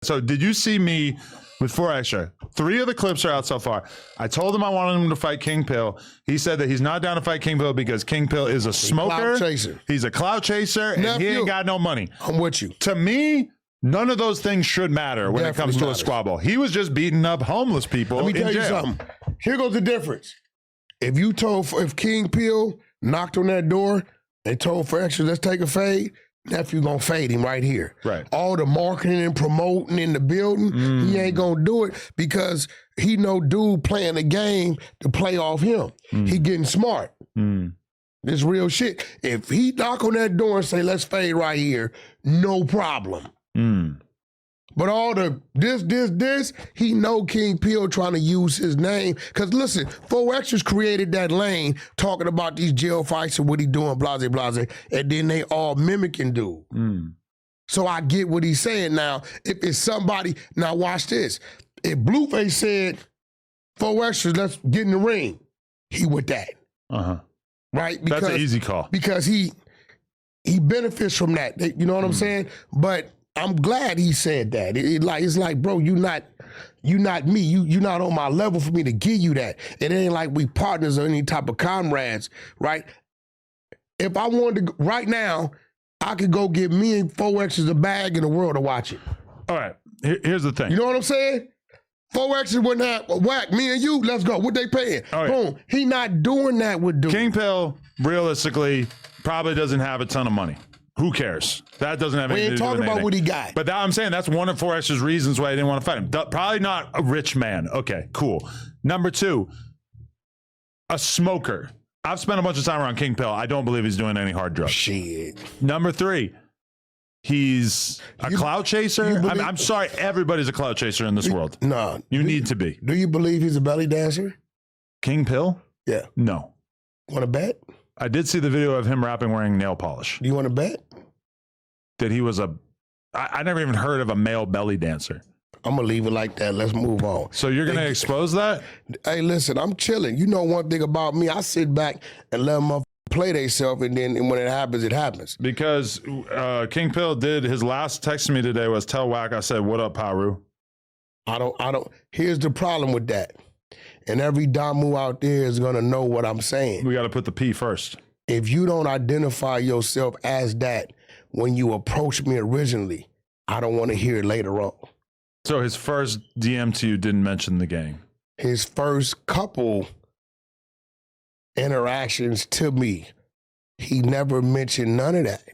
So did you see me with 4 extra? 3 of the clips are out so far. I told him I wanted him to fight Kingpill. He said that he's not down to fight Kingpill because Kingpill is a smoker. He's a clout chaser, and he ain't got no money. I'm with you. To me, none of those things should matter when it comes to a squabble. He was just beating up homeless people. Let me tell you something. Here goes the difference. If Kingpill knocked on that door and told for extra, let's take a fade, nephew gonna fade him right here. Right. All the marketing and promoting in the building, he ain't gonna do it because he know dude playing the game to play off him. He getting smart. This real shit. If he knock on that door and say, let's fade right here, no problem. But all the this, he know Kingpill trying to use his name. Because listen, 4 Extras created that lane talking about these jail fights and what he doing, blase, blase, and then they all mimicking dude. So I get what he's saying now. If it's somebody, now watch this. If Blueface said, 4 Extras, let's get in the ring, he with that. Right? Because, that's an easy call. Because he benefits from that. You know what I'm saying? But I'm glad he said that. It's like, bro, you not me. You not on my level for me to give you that. It ain't like we partners or any type of comrades, right? If I wanted to, right now, I could go get me and 4 Extras a bag in the world to watch it. All right, here's the thing. You know what I'm saying? 4 Extras wouldn't have, Wack, me and you, let's go. What they paying? Right. Boom. He not doing that with dude. Kingpill, realistically, probably doesn't have a ton of money. Who cares? That doesn't have anything to do with anything. We ain't talking about what he got. But I'm saying that's one of 4 Extra's reasons why I didn't want to fight him. Probably not a rich man. Okay, cool. Number 2, a smoker. I've spent a bunch of time around Kingpill. I don't believe he's doing any hard drugs. Shit. Number 3, he's a clout chaser. I'm sorry, everybody's a clout chaser in this world. No. You need to be. Do you believe he's a belly dancer? Kingpill? Yeah. No. Want to bet? I did see the video of him rapping wearing nail polish. Do you want to bet? That he was I never even heard of a male belly dancer. I'm going to leave it like that. Let's move on. So you're going to expose that? Hey, listen, I'm chilling. You know one thing about me, I sit back and let them play themselves, and then when it happens, it happens. Because Kingpill did, his last text to me today was, tell Wack I said, what up, Paru? I don't, here's the problem with that. And every Damu out there is going to know what I'm saying. We got to put the P first. If you don't identify yourself as that when you approached me originally, I don't want to hear it later on. So his first DM to you didn't mention the gang? His first couple interactions to me, he never mentioned none of that.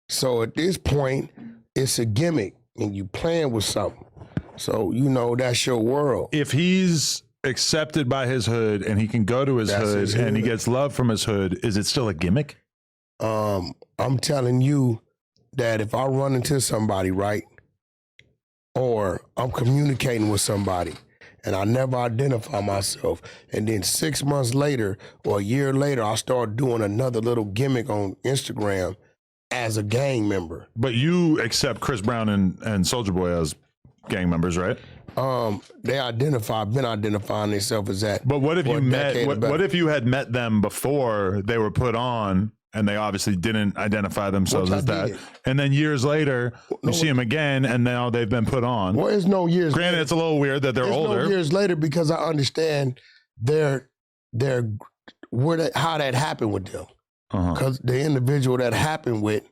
So at this point, it's a gimmick and you playing with something. So, you know, that's your world. If he's accepted by his hood and he can go to his hood and he gets love from his hood, is it still a gimmick? I'm telling you that if I run into somebody, right, or I'm communicating with somebody and I never identify myself, and then 6 months later or a year later, I start doing another little gimmick on Instagram as a gang member. But you accept Chris Brown and Soulja Boy as gang members, right? They been identifying themselves as that. But what if you what if you had met them before they were put on and they obviously didn't identify themselves as that? And then years later, you see them again and now they've been put on. Well, it's no years Granted, later. it's a little weird that they're older. No years later because I understand how that happened with them. Because the individual that happened with,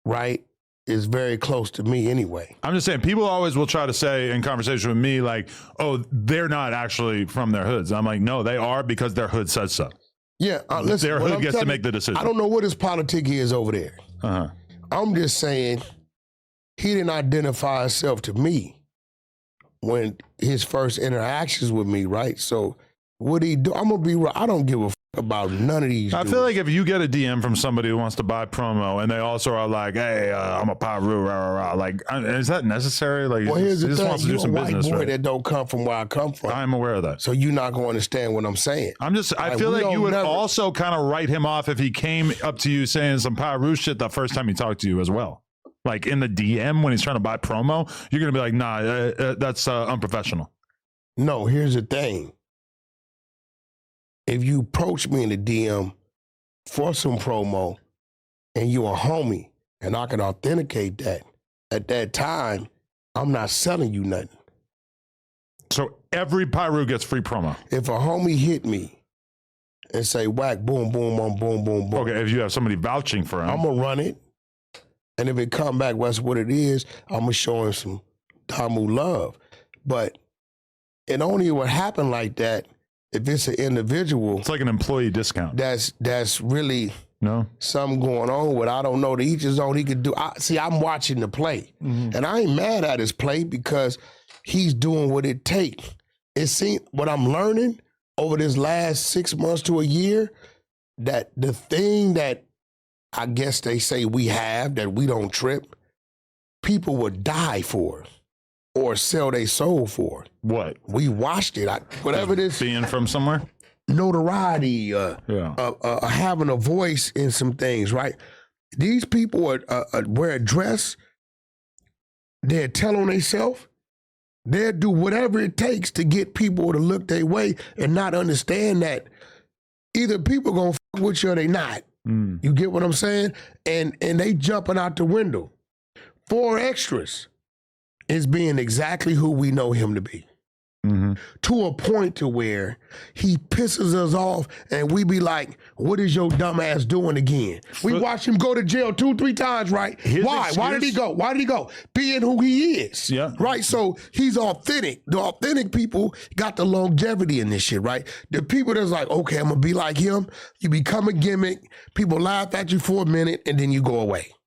right, is very close to me anyway. I'm just saying, people always will try to say in conversation with me, like, oh, they're not actually from their hoods. I'm like, no, they are because their hood says so. Yeah, listen, their hood gets to make the decision. I don't know what his politic is over there. I'm just saying he didn't identify himself to me when his first interactions with me, right? So what he do? I'm gonna be real. I don't give a f about none of these. I feel like if you get a DM from somebody who wants to buy promo and they also are like, hey, I'm a Paru, rah, rah, rah. Like, is that necessary? Like, well, here's the he just thing. wants to do some business, You're a white boy right? that don't come from where I come from. I'm aware of that. So you're not going to understand what I'm saying. I feel like you would also kind of write him off if he came up to you saying some Paru shit the first time he talked to you as well. Like in the DM when he's trying to buy promo, you're going to be like, nah, that's unprofessional. No, here's the thing. If you approach me in the DM for some promo and you a homie and I can authenticate that, at that time, I'm not selling you nothing. So every Pyru gets free promo. If a homie hit me and say, Wack, boom, boom, boom, boom, boom, boom. Okay, if you have somebody vouching for him. I'm going to run it. And if it come back, that's what it is, I'm going to show him some Damu love. But it only would happen like that if it's an individual. It's like an employee discount. That's really something going on with, I don't know, to each his own. He could do. I'm watching the play. And I ain't mad at his play because he's doing what it takes. It seems, what I'm learning over this last 6 months to a year, that the thing that I guess they say we have that we don't trip, people would die for or sell their soul for. What? We watched it. Whatever this. Being from somewhere? Notoriety, having a voice in some things, right? These people wear a dress, they'll tell on themselves, they'll do whatever it takes to get people to look their way and not understand that either people gonna fuck with you or they not. You get what I'm saying? And they jumping out the window. 4 extras is being exactly who we know him to be. To a point to where he pisses us off and we be like, what is your dumb ass doing again? We watch him go to jail 2-3 times, right? Why? Why did he go? Why did he go? Being who he is. Yeah. Right? So he's authentic. The authentic people got the longevity in this shit, right? The people that's like, okay, I'm gonna be like him. You become a gimmick. People laugh at you for a minute and then you go away.